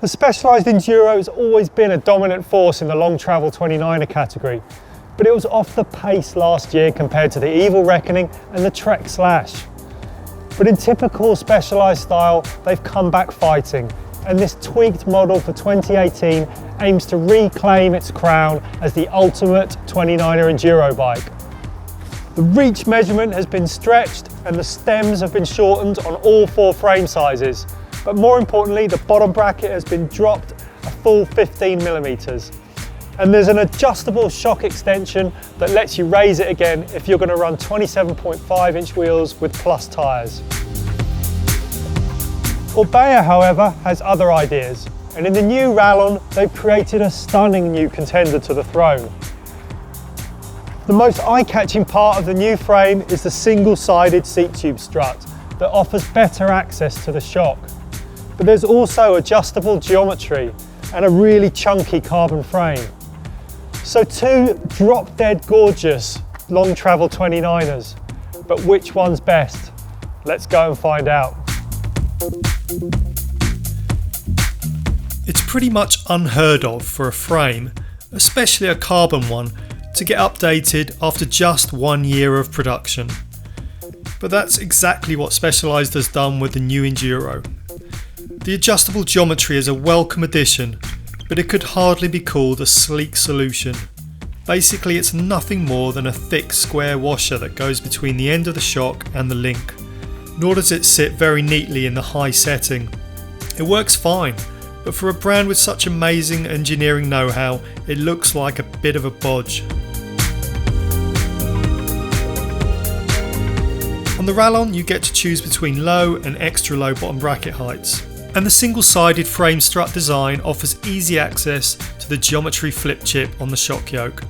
The Specialized Enduro has always been a dominant force in the long travel 29er category, but it was off the pace last year compared to the Evil Reckoning and the Trek Slash. But in typical Specialized style, they've come back fighting, and this tweaked model for 2018 aims to reclaim its crown as the ultimate 29er enduro bike. The reach measurement has been stretched and the stems have been shortened on all 4 frame sizes. But more importantly, the bottom bracket has been dropped a full 15mm. And there's an adjustable shock extension that lets you raise it again if you're going to run 27.5-inch wheels with plus tyres. Orbea, however, has other ideas. And in the new Rallon, they've created a stunning new contender to the throne. The most eye-catching part of the new frame is the single-sided seat tube strut that offers better access to the shock. But there's also adjustable geometry and a really chunky carbon frame. So 2 drop-dead gorgeous long travel 29ers, but which one's best? Let's go and find out. It's pretty much unheard of for a frame, especially a carbon one, to get updated after just 1 year of production. But that's exactly what Specialized has done with the new Enduro. The adjustable geometry is a welcome addition, but it could hardly be called a sleek solution. Basically, it's nothing more than a thick square washer that goes between the end of the shock and the link, nor does it sit very neatly in the high setting. It works fine, but for a brand with such amazing engineering know-how, it looks like a bit of a bodge. On the Rallon, you get to choose between low and extra low bottom bracket heights. And the single-sided frame strut design offers easy access to the geometry flip chip on the shock yoke.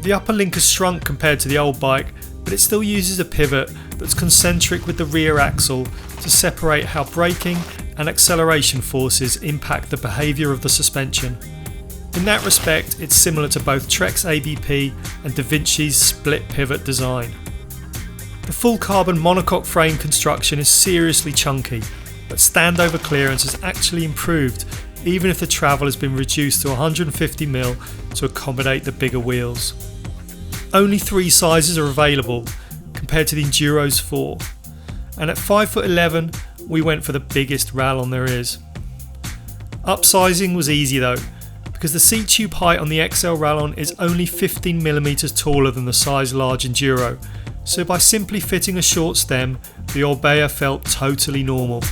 The upper link has shrunk compared to the old bike, but it still uses a pivot that's concentric with the rear axle to separate how braking and acceleration forces impact the behaviour of the suspension. In that respect, it's similar to both Trek's ABP and Da Vinci's split pivot design. The full carbon monocoque frame construction is seriously chunky, but standover clearance has actually improved even if the travel has been reduced to 150mm to accommodate the bigger wheels. Only 3 sizes are available compared to the Enduro's 4, and at 5'11" we went for the biggest Rallon there is. Upsizing was easy though, because the seat tube height on the XL Rallon is only 15mm taller than the size large Enduro, so by simply fitting a short stem, the Orbea felt totally normal.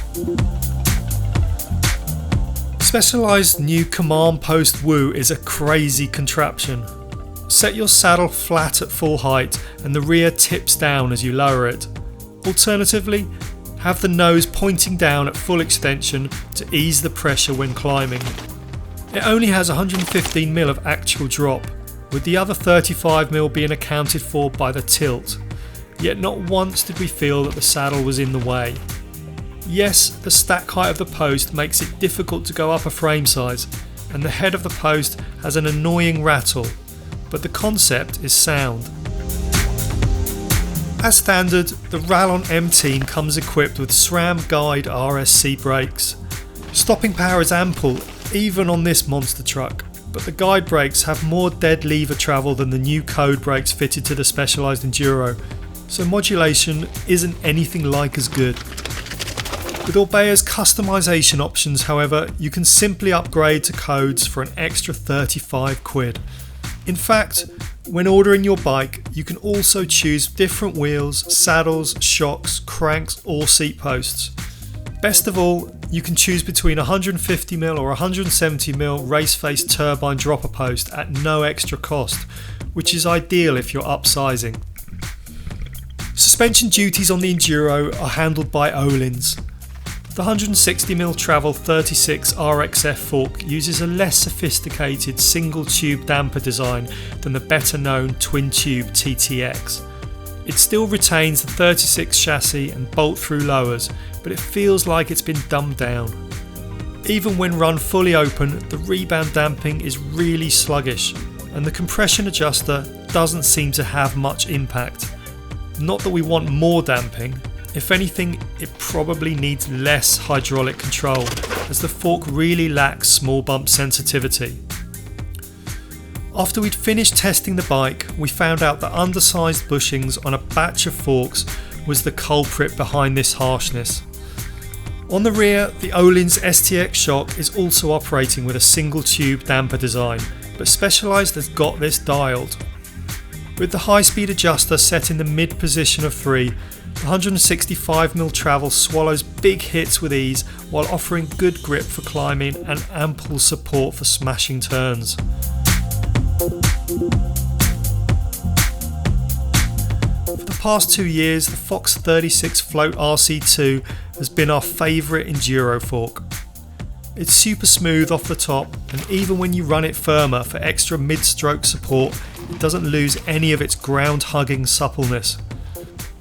Specialized new command post woo is a crazy contraption. Set your saddle flat at full height and the rear tips down as you lower it. Alternatively, have the nose pointing down at full extension to ease the pressure when climbing. It only has 115mm of actual drop, with the other 35mm being accounted for by the tilt. Yet not once did we feel that the saddle was in the way. Yes, the stack height of the post makes it difficult to go up a frame size, and the head of the post has an annoying rattle, but the concept is sound. As standard, the Rallon M Team comes equipped with Sram Guide RSC brakes. Stopping power is ample, even on this monster truck, but the guide brakes have more dead lever travel than the new code brakes fitted to the Specialized Enduro, so modulation isn't anything like as good. With Orbea's customization options, however, you can simply upgrade to codes for an extra 35 quid. In fact, when ordering your bike, you can also choose different wheels, saddles, shocks, cranks or seat posts. Best of all, you can choose between 150mm or 170mm race face turbine dropper post at no extra cost, which is ideal if you're upsizing. Suspension duties on the Enduro are handled by Öhlins. The 160mm Travel 36 Rxf Fork uses a less sophisticated single tube damper design than the better known twin tube TTX. It still retains the 36 chassis and bolt through lowers, but it feels like it's been dumbed down. Even when run fully open, the rebound damping is really sluggish, and the compression adjuster doesn't seem to have much impact. Not that we want more damping, If anything, it probably needs less hydraulic control, as the fork really lacks small bump sensitivity. After we'd finished testing the bike, we found out that undersized bushings on a batch of forks was the culprit behind this harshness. On the rear, the Öhlins STX shock is also operating with a single tube damper design, but Specialized has got this dialed. With the high speed adjuster set in the mid position of 3, the 165mm travel swallows big hits with ease while offering good grip for climbing and ample support for smashing turns. For the past 2 years, the Fox 36 Float RC2 has been our favourite enduro fork. It's super smooth off the top, and even when you run it firmer for extra mid-stroke support, it doesn't lose any of its ground-hugging suppleness.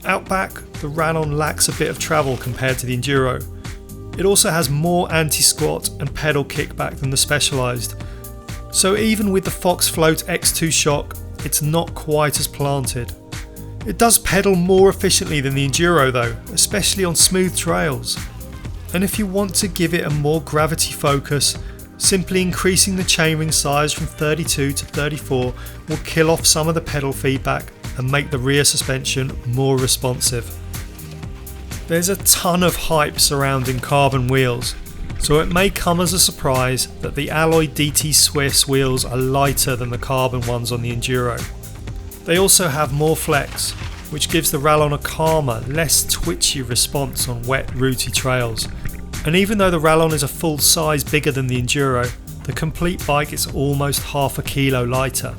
Out back, the Rallon lacks a bit of travel compared to the Enduro. It also has more anti-squat and pedal kickback than the Specialized. So even with the Fox Float X2 shock, it's not quite as planted. It does pedal more efficiently than the Enduro though, especially on smooth trails. And if you want to give it a more gravity focus, simply increasing the chainring size from 32 to 34 will kill off some of the pedal feedback and make the rear suspension more responsive. There's a ton of hype surrounding carbon wheels, so it may come as a surprise that the alloy DT Swiss wheels are lighter than the carbon ones on the Enduro. They also have more flex, which gives the Rallon a calmer, less twitchy response on wet, rooty trails. And even though the Rallon is a full size bigger than the Enduro, the complete bike is almost half a kilo lighter.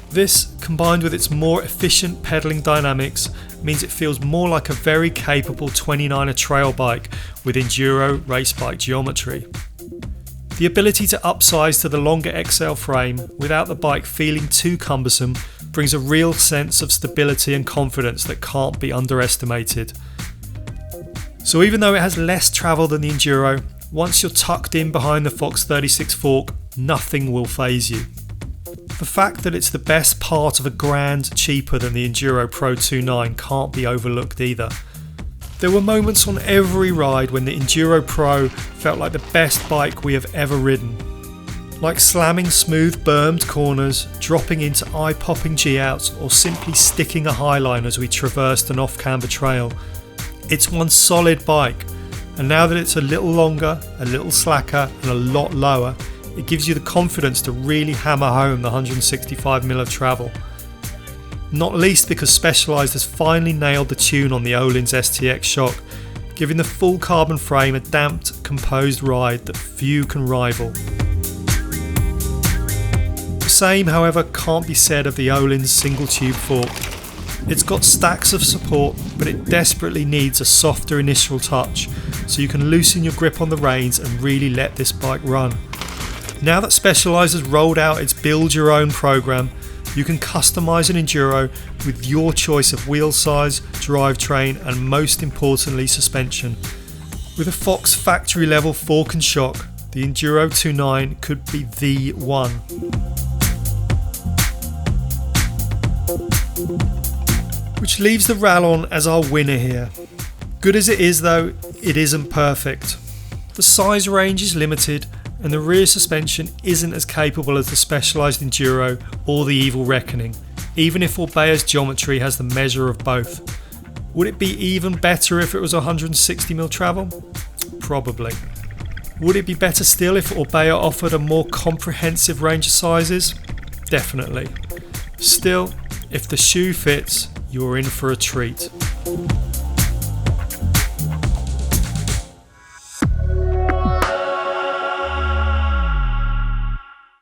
This, combined with its more efficient pedalling dynamics, means it feels more like a very capable 29er trail bike with Enduro race bike geometry. The ability to upsize to the longer XL frame without the bike feeling too cumbersome brings a real sense of stability and confidence that can't be underestimated. So even though it has less travel than the Enduro, once you're tucked in behind the Fox 36 fork, nothing will faze you. The fact that it's the best part of a grand cheaper than the Enduro Pro 2.9 can't be overlooked either. There were moments on every ride when the Enduro Pro felt like the best bike we have ever ridden. Like slamming smooth bermed corners, dropping into eye-popping G-outs, or simply sticking a highline as we traversed an off-camber trail. It's one solid bike, and now that it's a little longer, a little slacker, and a lot lower, it gives you the confidence to really hammer home the 165mm of travel. Not least because Specialized has finally nailed the tune on the Öhlins STX shock, giving the full carbon frame a damped, composed ride that few can rival. The same, however, can't be said of the Öhlins single tube fork. It's got stacks of support, but it desperately needs a softer initial touch, so you can loosen your grip on the reins and really let this bike run. Now that Specialized has rolled out its build your own program, you can customise an Enduro with your choice of wheel size, drivetrain, and most importantly suspension. With a Fox factory level fork and shock, the Enduro 2.9 could be the one. Which leaves the Rallon as our winner here. Good as it is though, it isn't perfect. The size range is limited, and the rear suspension isn't as capable as the Specialized Enduro or the Evil Reckoning, even if Orbea's geometry has the measure of both. Would it be even better if it was 160mm travel? Probably. Would it be better still if Orbea offered a more comprehensive range of sizes? Definitely. Still, if the shoe fits, you're in for a treat.